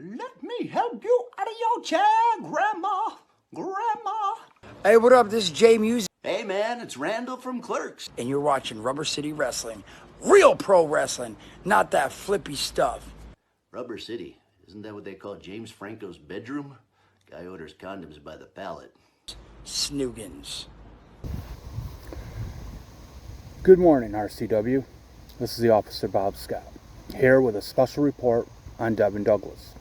Let me help you out of your chair, Grandma. Grandma. Hey, what up? This is Jay Music. Hey, man, it's Randall from Clerks. And you're watching Rubber City Wrestling. Real pro wrestling, not that flippy stuff. Rubber City. Isn't that what they call James Franco's bedroom? Guy orders condoms by the pallet. Snoogans. Good morning, RCW. This is the Officer Bob Scott, here with a special report on Devin Douglas.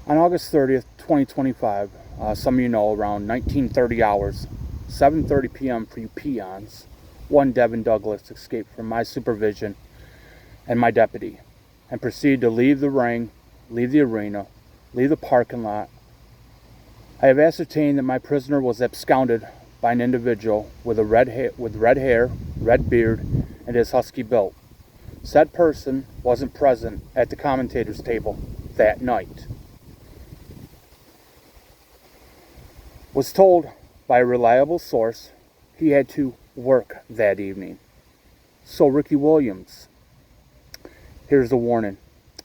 On August 30th, 2025, some of you know, around 1930 hours, 7:30 p.m. for you peons, one Devin Douglas escaped from my supervision and my deputy, and proceeded to leave the ring, leave the arena, leave the parking lot. I have ascertained that my prisoner was absconded by an individual with red hair, red beard, and is husky built. Said person wasn't present at the commentator's table that night. Was told by a reliable source he had to work that evening. So Rici Williams, here's a warning.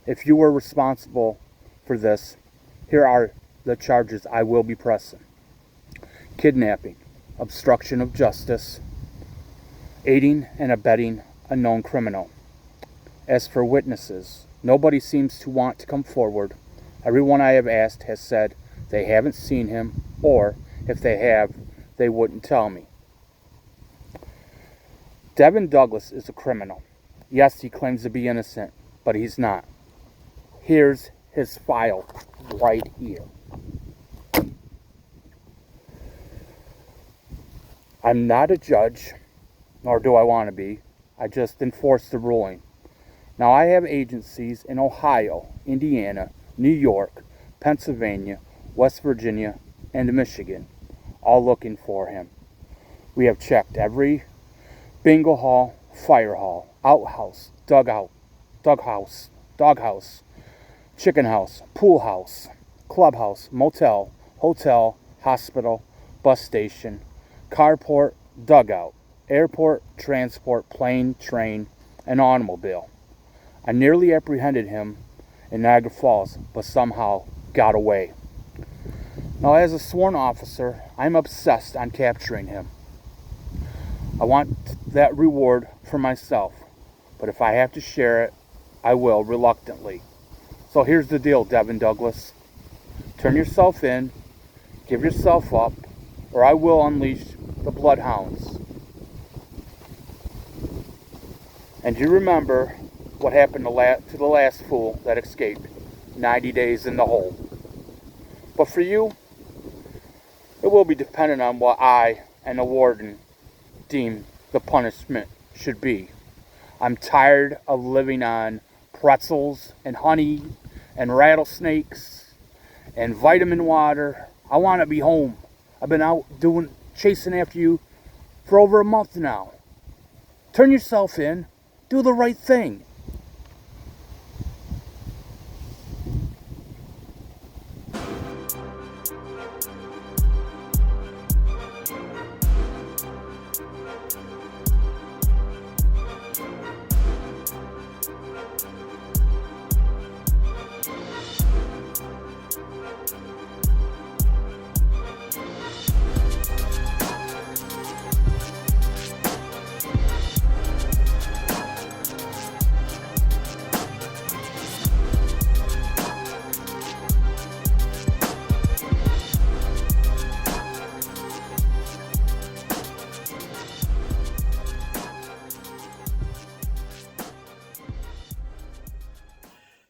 If you were responsible for this, here are the charges I will be pressing. Kidnapping, obstruction of justice, aiding and abetting a known criminal. As for witnesses, nobody seems to want to come forward. Everyone I have asked has said they haven't seen him, or if they have, they wouldn't tell me. Devin Douglas is a criminal. Yes, he claims to be innocent, but he's not. Here's his file right here. I'm not a judge, nor do I want to be. I just enforce the ruling. Now, I have agencies in Ohio, Indiana, New York, Pennsylvania, West Virginia, and Michigan, all looking for him. We have checked every bingo hall, fire hall, outhouse, dughouse, doghouse, chicken house, pool house, clubhouse, motel, hotel, hospital, bus station, carport, dugout, airport, transport, plane, train, and automobile. I nearly apprehended him in Niagara Falls, but somehow got away. Now, as a sworn officer, I'm obsessed on capturing him. I want that reward for myself, but if I have to share it, I will reluctantly. So here's the deal, Devin Douglas. Turn yourself in, give yourself up, or I will unleash the bloodhounds. And you remember what happened to the last fool that escaped, 90 days in the hole. But for you, it will be dependent on what I and the warden deem the punishment should be. I'm tired of living on pretzels and honey and rattlesnakes and vitamin water. I want to be home. I've been out chasing after you for over a month now. Turn yourself in. Do the right thing.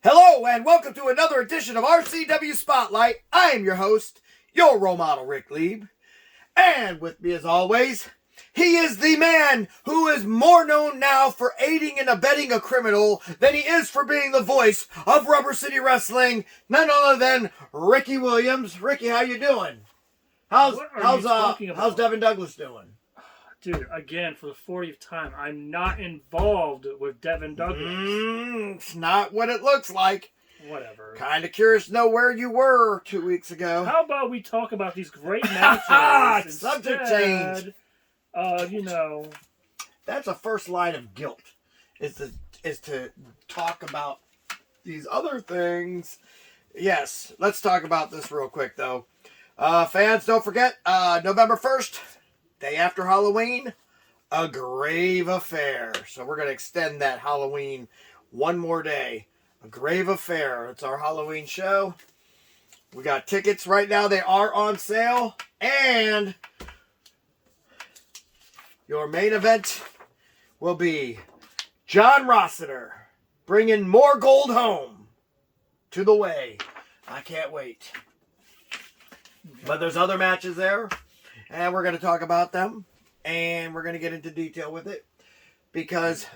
Hello and welcome to another edition of RCW Spotlight. I am your host, your role model, Rick Lieb. And with me as always, he is the man who is more known now for aiding and abetting a criminal than he is for being the voice of Rubber City Wrestling, none other than Rici Williams. Ricky, how you doing? How's Devin Douglas doing? Dude, again, for the 40th time, I'm not involved with Devin Douglas. It's not what it looks like. Whatever. Kind of curious to know where you were 2 weeks ago. How about we talk about these great matches Subject change. That's a first line of guilt, is to talk about these other things. Yes, let's talk about this real quick, though. Fans, don't forget, November 1st, day after Halloween, a grave affair. So we're going to extend that Halloween one more day. A grave affair. It's our Halloween show. We got tickets right now. They are on sale. And your main event will be John Rossiter bringing more gold home to the way. I can't wait. But there's other matches there, and we're going to talk about them, and we're going to get into detail with it, because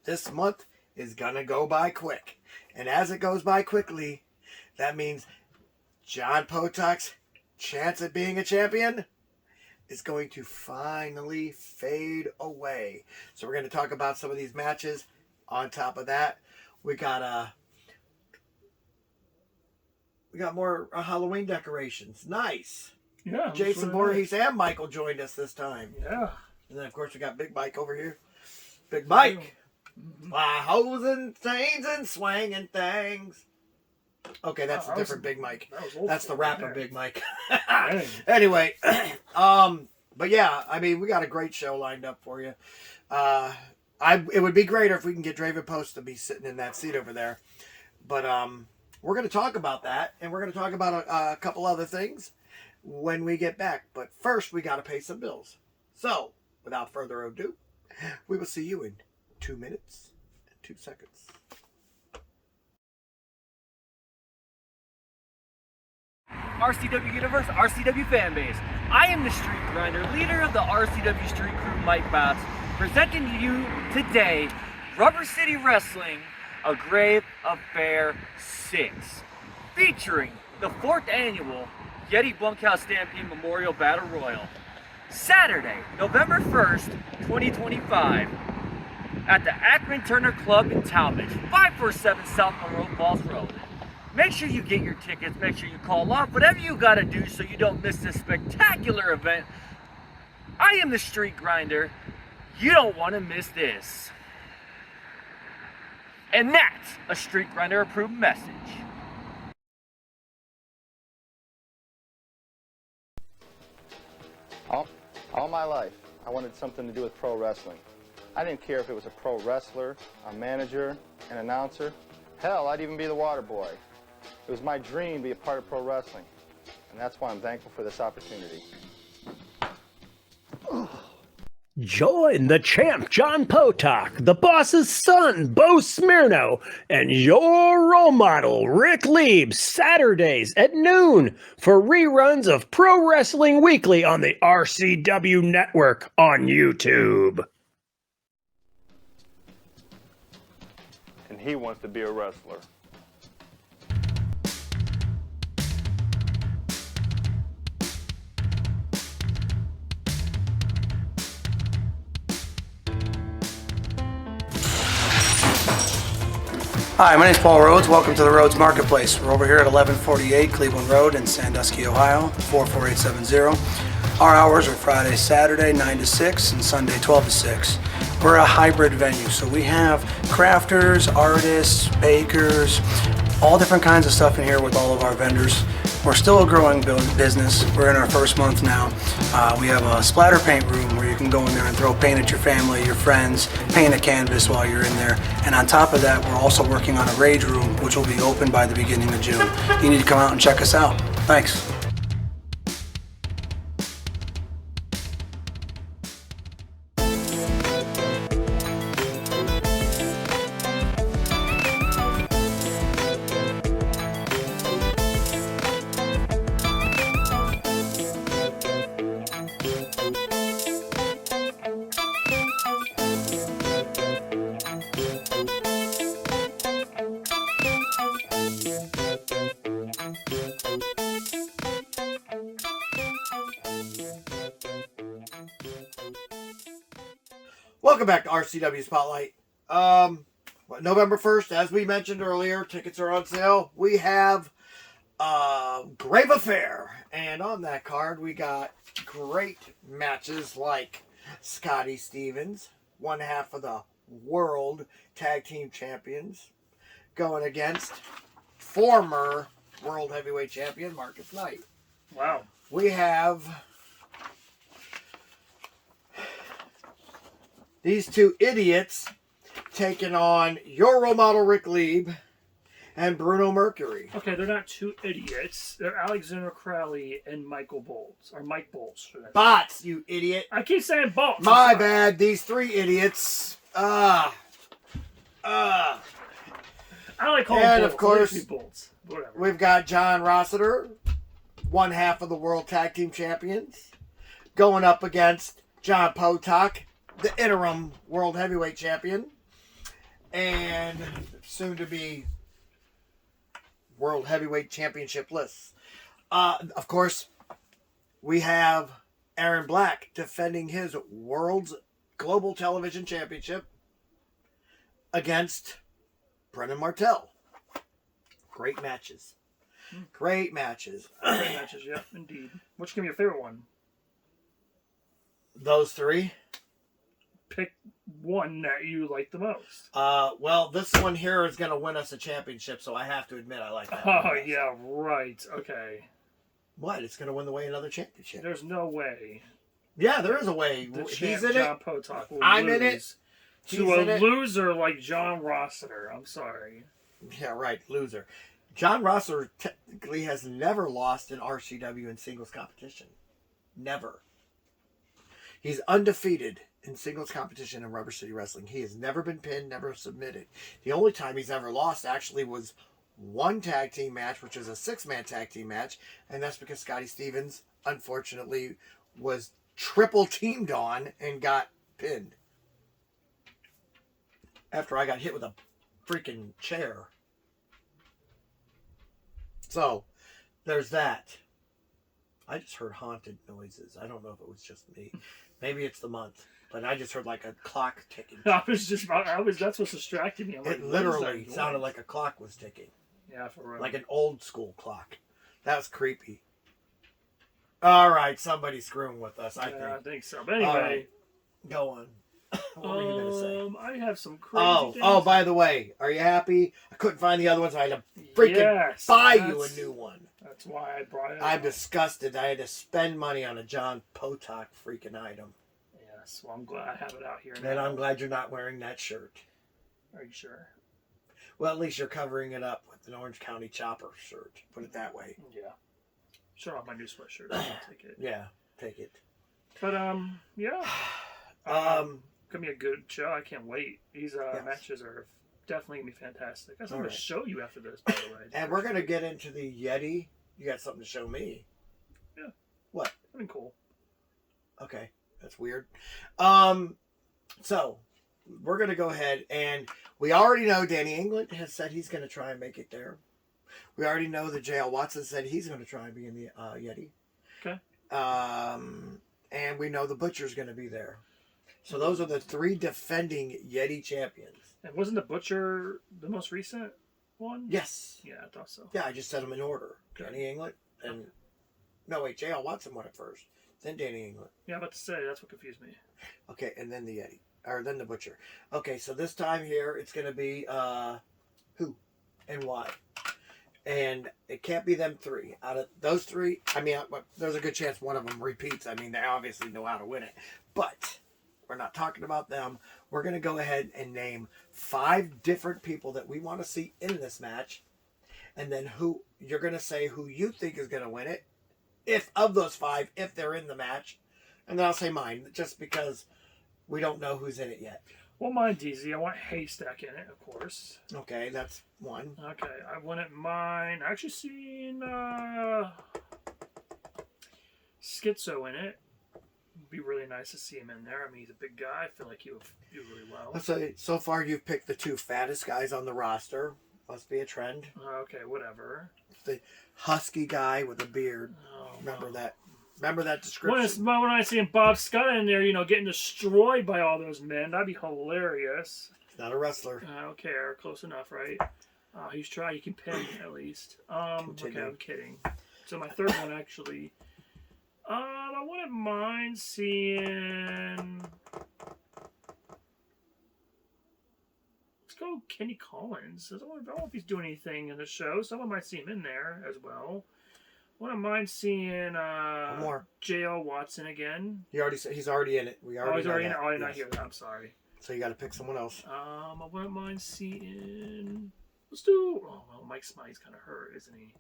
this month is going to go by quick. And as it goes by quickly, that means John Potok's chance at being a champion is going to finally fade away. So we're going to talk about some of these matches. On top of that, we got more Halloween decorations. Nice. Yeah. Jason really Voorhees and Michael joined us this time. Yeah. And then, of course, we got Big Mike over here. Big Mike. Hoes and chains and swinging things. Okay, that's a different Big Mike. That's the rapper Big Mike. Anyway, but yeah, I mean, we got a great show lined up for you. It would be greater if we can get Draven Post to be sitting in that seat over there. But we're going to talk about that, and we're going to talk about a couple other things when we get back. But first, we got to pay some bills. So, without further ado, we will see you in 2 minutes and 2 seconds. RCW Universe, RCW Fanbase. I am the Street Grinder, leader of the RCW Street Crew, Mike Botts, presenting to you today Rubber City Wrestling, A Grave Affair 6, featuring the 4th annual Yetty Bunkhouse Stampede Memorial Battle Royal. Saturday, November 1st, 2025, at the Akron Turner Club in Talmadge, 547 South Monroe Falls Road. Make sure you get your tickets, make sure you call off, whatever you gotta do so you don't miss this spectacular event. I am the Street Grinder. You don't want to miss this. And that's a Street Grinder approved message. All my life, I wanted something to do with pro wrestling. I didn't care if it was a pro wrestler, a manager, an announcer. Hell, I'd even be the water boy. It was my dream to be a part of pro wrestling, and that's why I'm thankful for this opportunity. Join the champ, John Potok, the boss's son, Bo Smirno, and your role model, Rick Lieb, Saturdays at noon for reruns of Pro Wrestling Weekly on the RCW Network on YouTube. And he wants to be a wrestler. Hi, my name is Paul Rhodes. Welcome to the Rhodes Marketplace. We're over here at 1148 Cleveland Road in Sandusky, Ohio, 44870. Our hours are Friday, Saturday, 9 to 6, and Sunday, 12 to 6. We're a hybrid venue, so we have crafters, artists, bakers, all different kinds of stuff in here with all of our vendors. We're still a growing business. We're in our first month now. We have a splatter paint room where you can go in there and throw paint at your family, your friends, paint a canvas while you're in there. And on top of that, we're also working on a rage room, which will be open by the beginning of June. You need to come out and check us out. Thanks. Welcome back to RCW Spotlight. November 1st, as we mentioned earlier, tickets are on sale. We have Grave Affair. And on that card, we got great matches like Scotty Stevens, one half of the World Tag Team Champions, going against former World Heavyweight Champion Marcus Knight. Wow. We have these two idiots taking on your role model Rick Lieb and Bruno Mercury. Okay, they're not two idiots. They're Alexander Crowley and Michael Bowles. Or Mike Bowles. Bots, you idiot. I keep saying Bowles. My bad. These three idiots. I like calling And Bowles. of course, It Bowles. Whatever. we've got John Rossiter, one half of the World Tag Team Champions, going up against John Potok, the interim World Heavyweight Champion, and soon to be World Heavyweight Championship lists. Of course, we have Aaron Black defending his World's Global Television Championship against Brennan Martell. Great matches. Great matches. Great matches, yeah, indeed. Which can be your favorite one? Those three. Pick one that you like the most. Well, this one here is going to win us a championship, so I have to admit I like that. Oh, yeah, right. Okay. What? It's going to win the way another championship. There's no way. Yeah, there is a way. The He's champ, in John it. Potok will I'm lose in it. to He's in a it. loser like John Rossiter. I'm sorry. Yeah, right. Loser. John Rosser technically has never lost in RCW in singles competition. Never. He's undefeated in singles competition in Rubber City Wrestling. He has never been pinned, never submitted. The only time he's ever lost actually was one tag team match, which was a 6-man tag team match, and that's because Scotty Stevens, unfortunately, was triple teamed on and got pinned. After I got hit with a freaking chair. So, there's that. I just heard haunted noises. I don't know if it was just me. Maybe it's the month. But I just heard like a clock ticking. That's what's distracting me. I'm It like, literally sounded like a clock was ticking. Yeah, for real. Like an old school clock. That was creepy. All right, somebody's screwing with us, I I think. think so. But anyway. Right. Go on. What were you going to say? I have some crazy things. Oh, by the way, are you happy? I couldn't find the other ones. I had to freaking buy you a new one. That's why I brought it I'm up. disgusted. I had to spend money on a John Potok freaking item. Yes, well, I'm glad I have it out here now. And I'm glad you're not wearing that shirt. Are you sure? Well, at least you're covering it up with an Orange County Chopper shirt. Put it that way. Yeah. Show off my new sweatshirt. I'll take it. Yeah, take it. But, yeah. Gonna be a good show. I can't wait. These matches are definitely gonna be fantastic. I have something to show you after this, by the way. And we're gonna get into the Yeti. You got something to show me. Yeah. What? I mean, cool. Okay, that's weird. So we're gonna go ahead and we already know Danny England has said he's gonna try and make it there. We already know that J.L. Watson said he's gonna try and be in the Yeti. Okay. And we know the Butcher's gonna be there. So those are the 3 defending Yeti champions. And wasn't the Butcher the most recent one? Yes. Yeah, I thought so. Yeah, I just said them in order. Okay. Danny England and no wait, J.L. Watson went up first, then Danny England. Yeah, I'm about to say that's what confused me. Okay, and then the Yeti, or then the Butcher. Okay, so this time here it's gonna be who and why, and it can't be them 3. Out of those 3, I mean, there's a good chance one of them repeats. I mean, they obviously know how to win it, but we're not talking about them. We're gonna go ahead and name 5 different people that we want to see in this match, and then who you're gonna say who you think is gonna win it. If of those 5, if they're in the match, and then I'll say mine, just because we don't know who's in it yet. Well, mine's easy. I want Haystack in it, of course. Okay, that's one. Okay, I wanted mine. I actually seen Schizo in it. It'd be really nice to see him in there. I mean, he's a big guy. I feel like he would do really well. Let's say so far you've picked the 2 fattest guys on the roster. Must be a trend. Okay, whatever. The husky guy with a beard. Oh, Remember that? Remember that description? When I see Bob Scott in there, getting destroyed by all those men, that'd be hilarious. He's not a wrestler. I don't care. Close enough, right? He's trying. He can pin at least. Okay, I'm kidding. So my third one actually. I wouldn't mind seeing. Let's go go Kenny Collins. I don't know if he's doing anything in the show. Someone might see him in there as well. Wouldn't mind seeing One more. J.O. Watson again. He already said he's already in it. We already He's know already in that. it. Oh, I did not Yes. hear that. I'm sorry. So you got to pick someone else. I wouldn't mind seeing. Let's do. Oh well, Mike Smiley's kind of hurt, isn't he?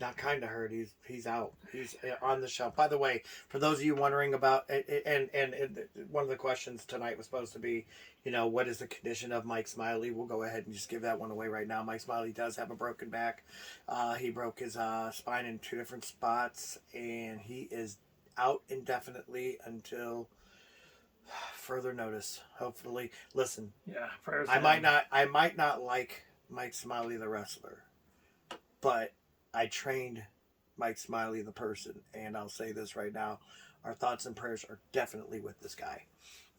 Not kind of hurt. He's out. He's on the shelf. By the way, for those of you wondering about, and one of the questions tonight was supposed to be, what is the condition of Mike Smiley? We'll go ahead and just give that one away right now. Mike Smiley does have a broken back. He broke his spine in 2 different spots, and he is out indefinitely until further notice. Hopefully, listen. Yeah, prayers. I might not like Mike Smiley the wrestler, but I trained Mike Smiley the person, and I'll say this right now: our thoughts and prayers are definitely with this guy.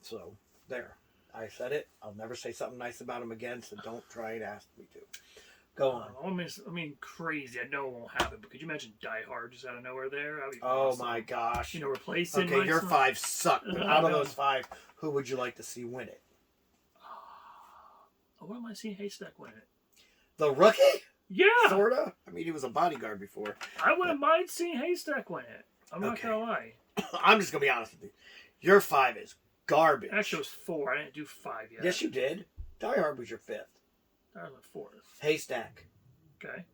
So there, I said it. I'll never say something nice about him again. So don't try and ask me to. Go on. I mean, crazy. I know it won't happen, but could you imagine Die Hard just out of nowhere there? That'd be Oh awesome. my gosh! Replacing. Okay, Mike your Smiley. 5 suck. But out of those 5, who would you like to see win it? What am I seeing Haystack win it? The rookie? Yeah. Sorta. I mean, he was a bodyguard before. I wouldn't mind seeing Haystack win it. I'm not Okay. gonna lie. I'm just gonna be honest with you. Your 5 is garbage. Actually, it was 4. I didn't do 5 yet. Yes, you did. Die Hard was your 5th. That was my 4th. Haystack. Okay.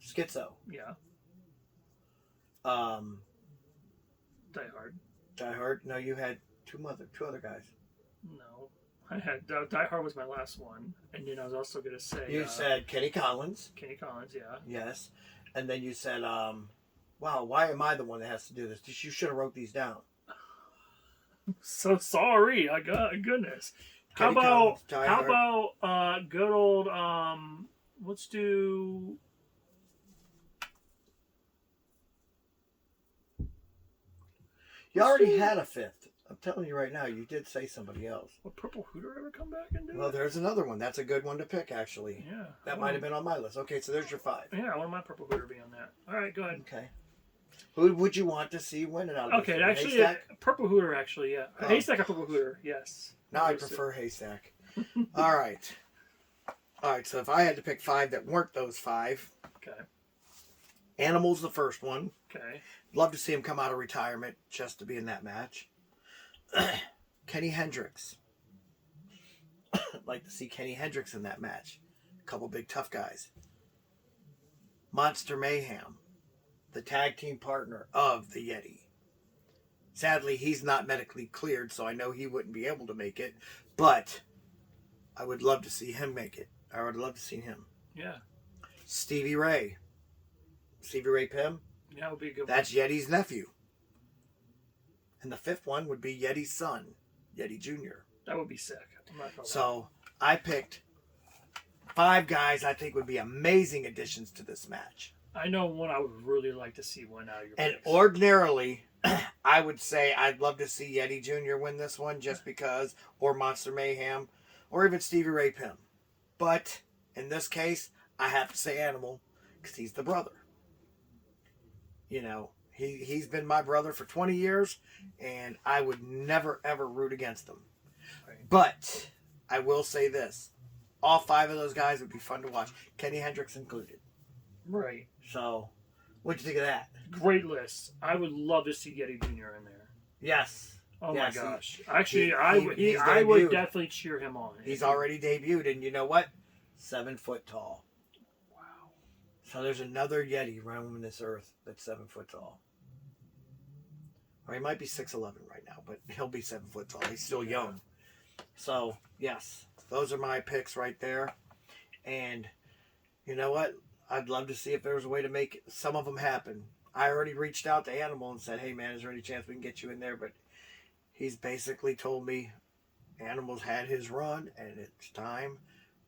Schizo. Yeah. Die Die Hard. Hard. No, you had two other guys. No. I had Die Hard was my last one, and then I was also gonna say You said Kenny Collins. Kenny Collins. Yeah. Yes. And then you said, wow, why am I the one that has to do this? You should have wrote these down. So sorry. I got goodness. Kenny Collins, Die How Hard. about good old let's do. You already had a 5th. I'm telling you right now, you did say somebody else. Will Purple Hooter ever come back and do Well, it? there's another one. That's a good one to pick, actually. Yeah. That might have been on my list. Okay, so there's your 5. Yeah, I want my Purple Hooter to be on that. All right, go ahead. Okay. Who would you want to see win it out of Okay, this? actually, Haystack? Purple Hooter, actually, yeah. Oh. Haystack or Purple Hooter, yes. Now I prefer Haystack. All right. All right, so if I had to pick 5 that weren't those 5, Okay. Animal's the first one. Okay. Love to see him come out of retirement just to be in that match. Kenny Hendricks. Like to see Kenny Hendricks in that match. A couple big tough guys. Monster Mayhem, the tag team partner of the Yeti. Sadly, he's not medically cleared, so I know he wouldn't be able to make it, but I would love to see him make it. I would love to see him. Yeah. Stevie Ray. Stevie Ray Pym. Yeah, would be a good That's Yeti's nephew. And the 5th one would be Yeti's son, Yetty Jr. one. That would be sick. I'm not gonna lie. So I picked 5 guys I think would be amazing additions to this match. I know one I would really like to see win out of your And picks. ordinarily, I would say I'd love to see Yetty Jr. win this one just because, or Monster Mayhem, or even Stevie Ray Pym. But in this case, I have to say Animal because he's the brother. He's been my brother for 20 years, and I would never, ever root against him. Right. But I will say this. All 5 of those guys would be fun to watch. Kenny Hendricks included. Right. So, what'd you think of that? Great list. I would love to see Yetty Jr. in there. Yes. Oh Yes, my gosh. Actually, he's I would debuted. definitely cheer him on. He's already debuted, and you know what? 7 foot tall. Wow. So there's another Yeti roaming this earth that's 7 foot tall. Or he might be 6'11" right now, but he'll be 7 foot tall. He's still young. So, yes, those are my picks right there. And you know what? I'd love to see if there was a way to make some of them happen. I already reached out to Animal and said, hey, man, is there any chance we can get you in there? But he's basically told me Animal's had his run, and it's time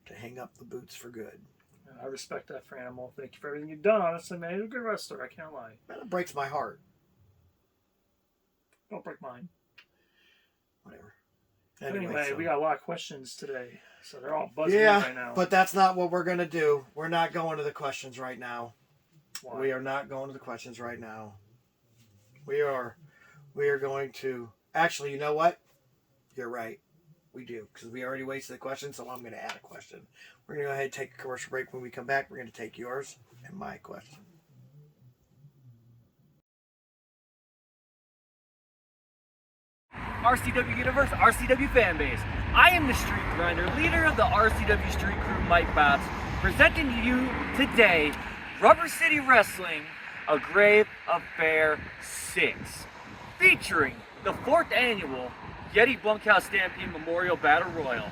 to hang up the boots for good. I respect that for Animal. Thank you for everything you've done. Honestly, man, he's a good wrestler. I can't lie. Man, it breaks my heart. Don't break mine. Whatever. Anyway, so- we got a lot of questions today, so they're all buzzing Yeah, right now. but that's not what we're going to do. We're not going to the questions right now. Why? We are not going to the questions right now. We are going to... Actually, you know what? You're right. we do, because we already wasted a question, so I'm going to add a question. We're going to go ahead and take a commercial break. When we come back, we're going to take yours and my question. RCW Universe, RCW Fanbase. I am the Street Grinder, leader of the RCW Street Crew, Mike Botts, presenting to you today Rubber City Wrestling, A Grave Affair 6, featuring the 4th annual Yetty Bunkhouse Stampede Memorial Battle Royal.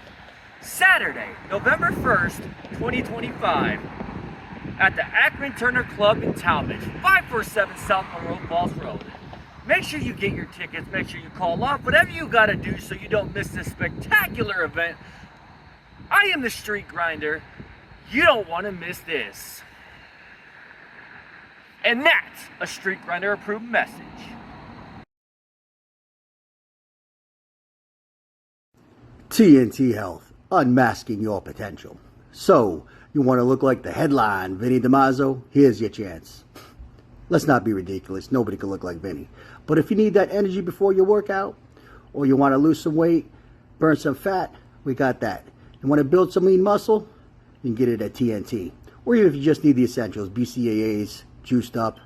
Saturday, November 1st, 2025, at the Akron Turner Club in Talmadge, 547 South Monroe Falls Road. Make sure you get your tickets, make sure you call off, whatever you gotta do so you don't miss this spectacular event. I am the Street Grinder. You don't want to miss this. And that's a Street Grinder approved message. TNT Health, unmasking your potential. So, you want to look like the headline, Vinny DiMaggio? Here's your chance. Let's not be ridiculous. Nobody can look like Vinny. But if you need that energy before your workout, or you want to lose some weight, burn some fat, we got that. You want to build some lean muscle? You can get it at TNT. Or even if you just need the essentials, BCAAs, juiced up,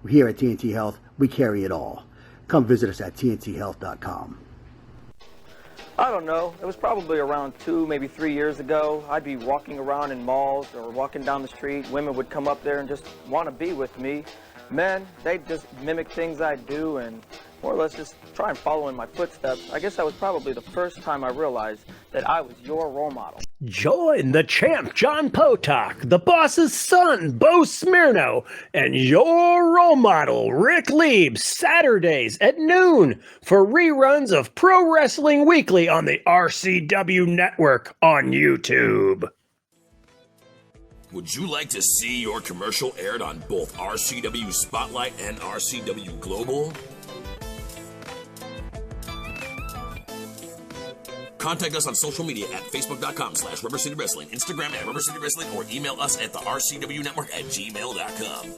here at TNT Health, we carry it all. Come visit us at tnthealth.com. I don't know. It was probably around 2, maybe 3 years ago. I'd be walking around in malls or walking down the street. Women would come up there and just want to be with me. Men, they'd just mimic things I do and more or less just try and follow in my footsteps. I guess that was probably the first time I realized that I was your role model. Join the champ, John Potok, the boss's son, Bo Smirno, and your role model, Rick Lieb, Saturdays at noon for reruns of Pro Wrestling Weekly on the RCW Network on YouTube. Would you like to see your commercial aired on both RCW Spotlight and RCW Global? Contact us on social media at facebook.com/Rubber City Wrestling, Instagram at Rubber City Wrestling, or email us at the RCW Network at gmail.com.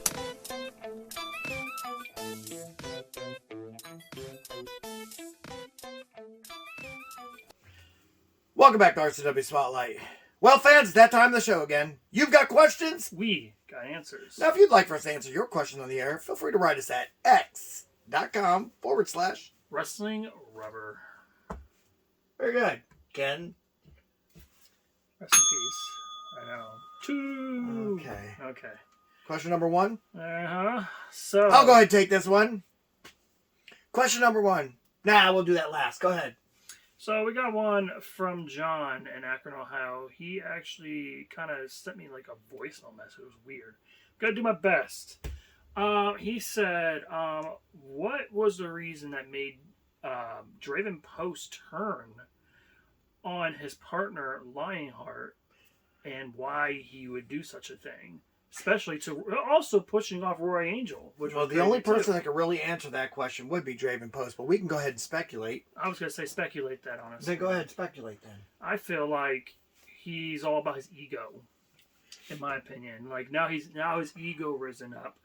Welcome back to RCW Spotlight. Well, fans, it's that time of the show again. You've got questions? We got answers. Now, if you'd like for us to answer your question on the air, feel free to write us at x.com/Wrestling Rubber. Very good. Ken? Rest in peace. I know. 2. Okay. Question number 1? So I'll go ahead and take this one. Question number 1. Nah, we'll do that last. Go ahead. So we got one from John in Akron, Ohio. He actually kind of sent me like a voicemail message. It was weird. Gotta do my best. He said, what was the reason that made Draven Post turn on his partner Lionheart, and why he would do such a thing, especially to also pushing off Roy Angel. Which well, the only person that could really answer that question would be Draven Post, but we can go ahead and speculate. I was going to say speculate that, honestly. Then go ahead and speculate then. I feel like he's all about his ego, in my opinion. Like now his ego risen up.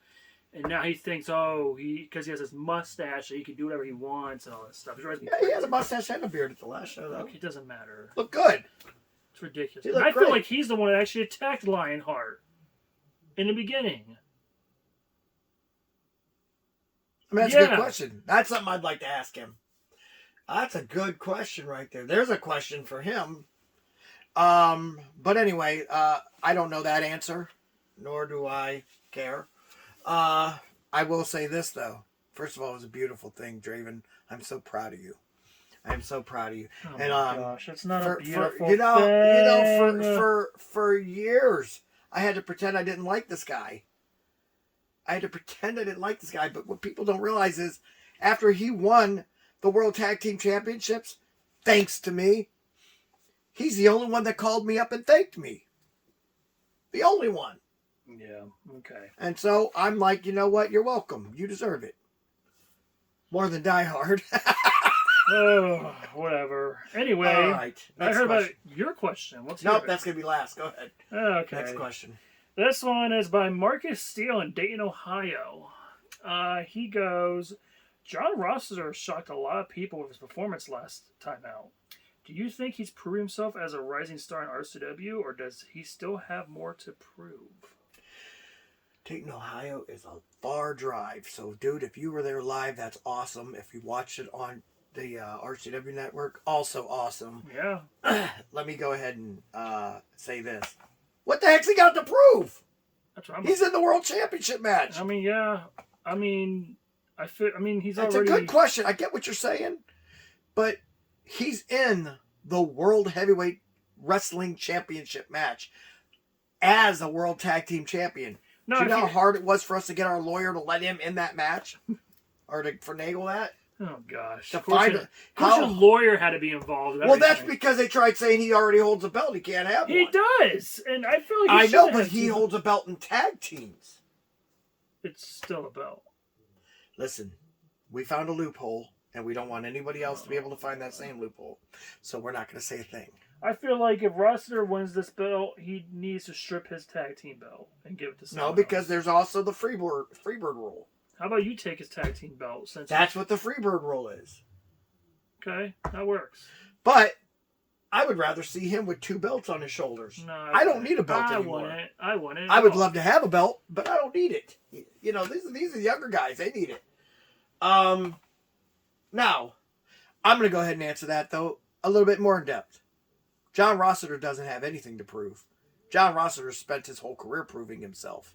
And now he thinks, because he has this mustache, that he can do whatever he wants and all this stuff. Yeah, he had a mustache and a beard at the last show, though. Look, it doesn't matter. Look good. It's ridiculous. And I feel like he's the one that actually attacked Lionheart in the beginning. I mean, that's a good question. That's something I'd like to ask him. That's a good question right there. There's a question for him. But anyway, I don't know that answer, nor do I care. I will say this, though. First of all, it was a beautiful thing, Draven. I'm so proud of you. I'm so proud of you. Oh and my gosh, it's not a beautiful thing. For years, I had to pretend I didn't like this guy. But what people don't realize is, after he won the World Tag Team Championships, thanks to me, he's the only one that called me up and thanked me. The only one. Yeah, okay. And so I'm like, you know what? You're welcome. You deserve it. More than Die Hard. Oh, whatever. Anyway, all right. I heard about your question. That's going to be last. Go ahead. Okay. Next question. This one is by Marcus Steele in Dayton, Ohio. He goes, John Rossiter shocked a lot of people with his performance last time out. Do you think he's proved himself as a rising star in RCW, or does he still have more to prove? Dayton, Ohio is a far drive. So, dude, if you were there live, that's awesome. If you watched it on the RCW network, also awesome. Yeah. Let me go ahead and say this. What the heck's he got to prove? That's what He's in the World Championship match. I mean, yeah. I mean, he's That's already... a good question. I get what you're saying. But he's in the World Heavyweight Wrestling Championship match as a World Tag Team Champion. No, Do you know how hard it was for us to get our lawyer to let him in that match? Or to finagle that? Oh, gosh. To Of course find your lawyer had to be involved with Well, that's everything. because they tried saying he already holds a belt. He can't have He one. does. And I feel like I he know, should but have he to. holds a belt in tag teams. It's still a belt. Listen, we found a loophole, and we don't want anybody else to be able to find that same loophole. So we're not going to say a thing. I feel like if Rossiter wins this belt, he needs to strip his tag team belt and give it to someone No, because else. there's also the Freebird rule. How about you take his tag team belt? Since That's what the Freebird rule is. Okay, that works. But I would rather see him with 2 belts on his shoulders. No, I don't need a belt anymore. I want it. I would love to have a belt, but I don't need it. You know, these are the younger guys. They need it. Now, I'm going to go ahead and answer that, though, a little bit more in depth. John Rossiter doesn't have anything to prove. John Rossiter spent his whole career proving himself.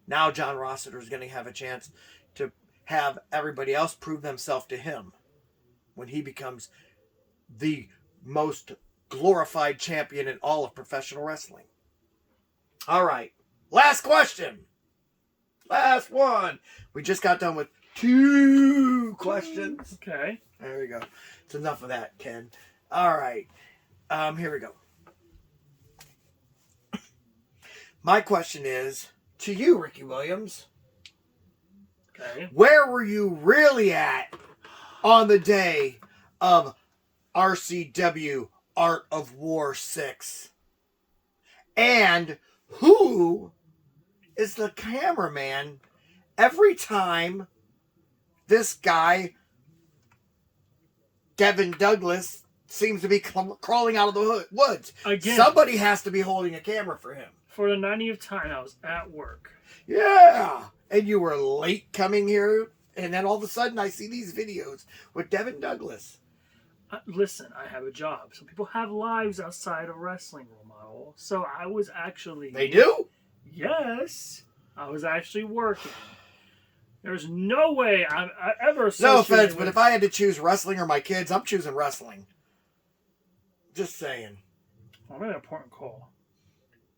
Now John Rossiter is going to have a chance to have everybody else prove themselves to him when he becomes the most glorified champion in all of professional wrestling. All right. Last question. Last one. We just got done with 2 questions. Okay. There we go. It's enough of that, Ken. All right. Here we go. My question is to you, Ricky Williams. Okay. Where were you really at on the day of RCW Art of War 6? And who is the cameraman every time this guy, Devin Douglas, seems to be crawling out of the woods? Again. Somebody has to be holding a camera for him. For the 90th time, I was at work. Yeah. And you were late coming here, and then all of a sudden I see these videos with Devin Douglas. Listen, I have a job. Some people have lives outside of wrestling, role model. So I was actually... They do? Yes. I was actually working. There's no way I ever No associated offense, with... but if I had to choose wrestling or my kids, I'm choosing wrestling. Just saying. I'm an important call.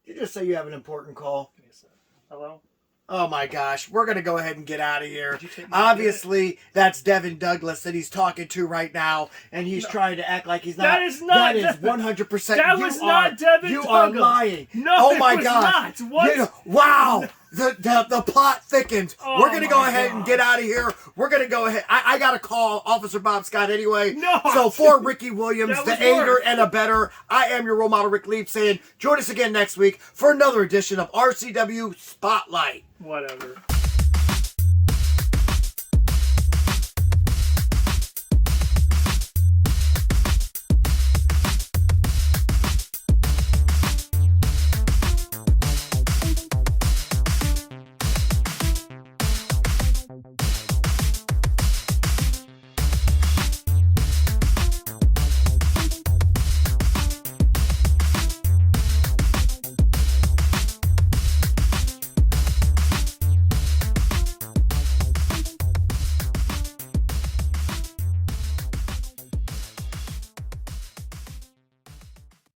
You just say you have an important call. Give me a sec. Hello? Oh my gosh, we're going to go ahead and get out of here. Did you take my Obviously, that's Devin Douglas that he's talking to right now, and he's trying to act like he's not. That is not That is Devin. 100%. That was not Devin You Douglas. are lying. No, oh my it was gosh. not. What? You know, wow. The plot thickens. Oh We're going to go my ahead and get out of here. We're going to go ahead. I got to call Officer Bob Scott anyway. No. So for Ricky Williams, That the was aider worse. and a better, I am your role model, Rick Leib, saying join us again next week for another edition of RCW Spotlight. Whatever.